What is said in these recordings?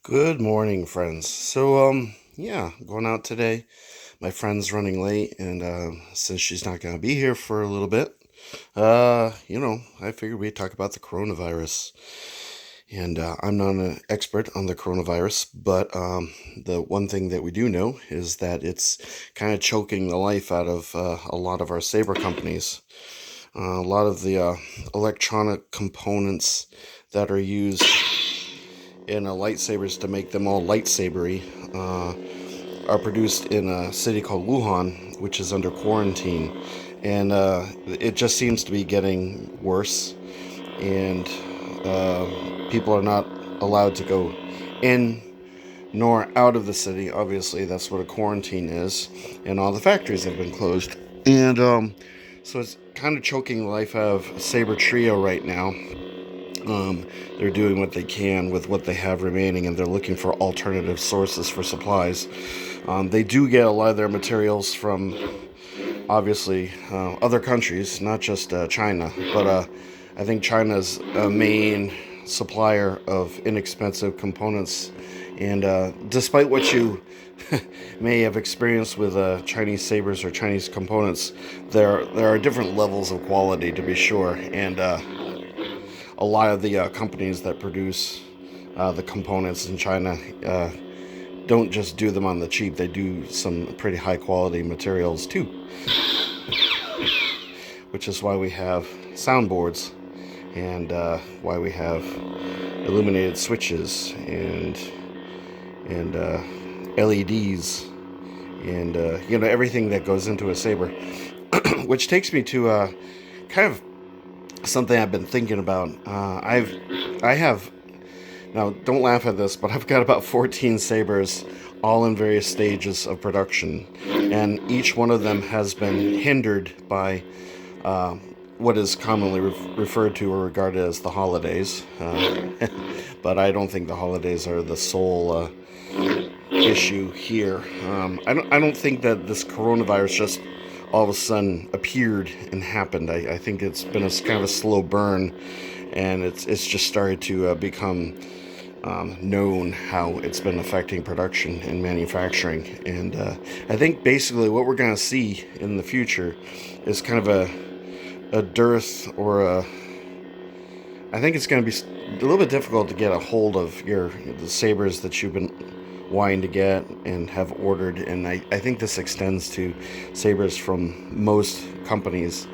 Good morning, friends. So, going out today. My friend's running late, and since she's not going to be here for a little bit, I figured we'd talk about the coronavirus. And I'm not an expert on the coronavirus, but the one thing that we do know is that it's kind of choking the life out of a lot of our saber companies. A lot of the electronic components that are used in lightsabers to make them all lightsabery are produced in a city called Wuhan, which is under quarantine. And it just seems to be getting worse. And people are not allowed to go in nor out of the city. Obviously, that's what a quarantine is. And all the factories have been closed. And so it's kind of choking the life out of Saber Trio right now. They're doing what they can with what they have remaining, and they're looking for alternative sources for supplies. They do get a lot of their materials from, obviously, other countries, not just China, but I think China's a main supplier of inexpensive components. And despite what you may have experienced with Chinese sabers or Chinese components, there are different levels of quality, to be sure. And a lot of the companies that produce the components in China don't just do them on the cheap. They do some pretty high quality materials too, which is why we have soundboards and why we have illuminated switches and LEDs and everything that goes into a saber. Which takes me to kind of something I've been thinking about. I have now. Don't laugh at this, but I've got about 14 sabers, all in various stages of production, and each one of them has been hindered by what is commonly referred to or regarded as the holidays. But I don't think the holidays are the sole issue here. I don't think that this coronavirus just all of a sudden appeared and happened. I think it's been a kind of a slow burn, and it's just started to become known how it's been affecting production and manufacturing. And I think basically what we're going to see in the future is kind of a dearth or a. I think it's going to be a little bit difficult to get a hold of the sabers that you've been wanting to get and have ordered, and I think this extends to sabers from most companies.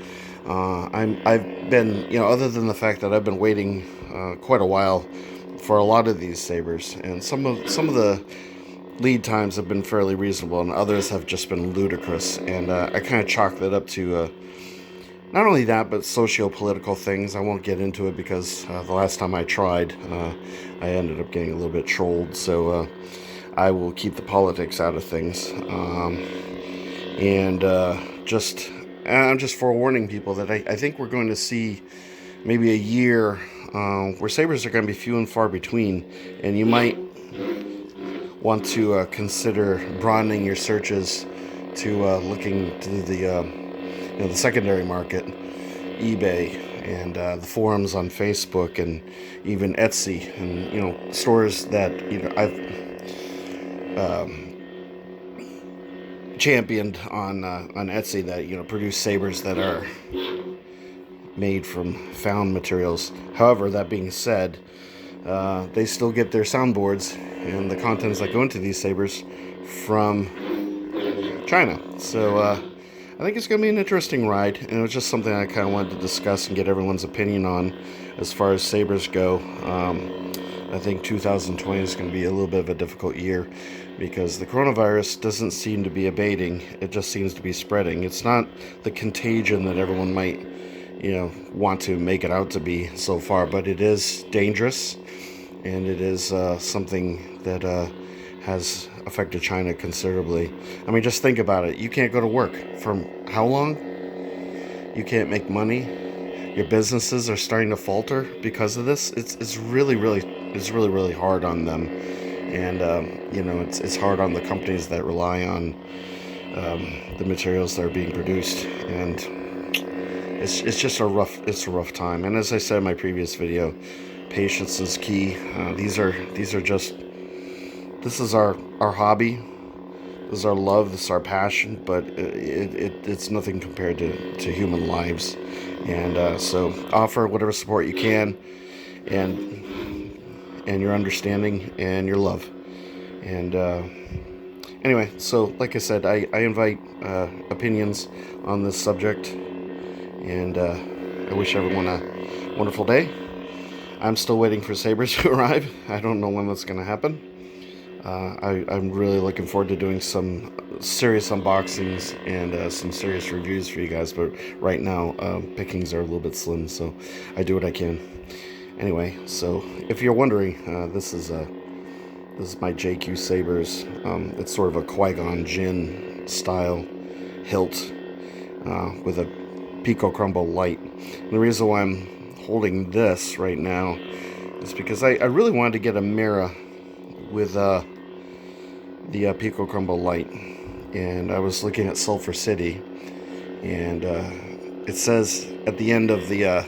I've been, other than the fact that I've been waiting quite a while for a lot of these sabers, and some of the lead times have been fairly reasonable, and others have just been ludicrous. And I kind of chalk that up to not only that, but socio-political things. I won't get into it because the last time I tried, I ended up getting a little bit trolled. So I will keep the politics out of things. And I'm just forewarning people that I think we're going to see maybe a year where sabers are going to be few and far between, and you might want to consider broadening your searches to looking to the secondary market, eBay, and the forums on Facebook, and even Etsy, and stores that I've championed on Etsy that produce sabers that are made from found materials. However, that being said, they still get their soundboards and the contents that go into these sabers from China. So I think it's going to be an interesting ride, and it was just something I kind of wanted to discuss and get everyone's opinion on as far as sabers go. I think 2020 is going to be a little bit of a difficult year because the coronavirus doesn't seem to be abating. It just seems to be spreading. It's not the contagion that everyone might, want to make it out to be so far, but it is dangerous, and it is something that has affected China considerably. I mean, just think about it. You can't go to work for how long? You can't make money. Your businesses are starting to falter because of this. It's really hard on them, and it's hard on the companies that rely on the materials that are being produced, and it's just a rough time. And as I said in my previous video, patience is key. These are just this is our hobby. This is our love. This is our passion. But it's nothing compared to human lives. And so offer whatever support you can, and your understanding and your love. And anyway, so like I said, I invite opinions on this subject, and I wish everyone a wonderful day. I'm still waiting for sabers to arrive. I don't know when that's going to happen. I'm really looking forward to doing some serious unboxings and some serious reviews for you guys, but right now pickings are a little bit slim, so I do what I can. Anyway, so if you're wondering, this is my JQ Sabers. It's sort of a Qui-Gon Jinn style hilt with a Pico Crumble light. And the reason why I'm holding this right now is because I really wanted to get a mirror with the Pico Crumble light, and I was looking at Sulphur City, and it says at the end of the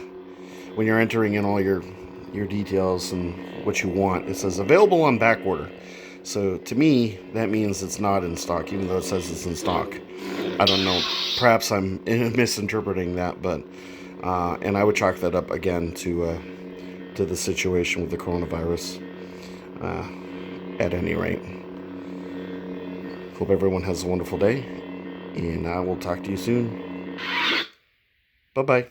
when you're entering in all your details and what you want, it says available on back order. So to me, that means it's not in stock, even though it says it's in stock. I don't know. Perhaps I'm misinterpreting that, but and I would chalk that up again to the situation with the coronavirus. At any rate, hope everyone has a wonderful day, and I will talk to you soon. Bye-bye.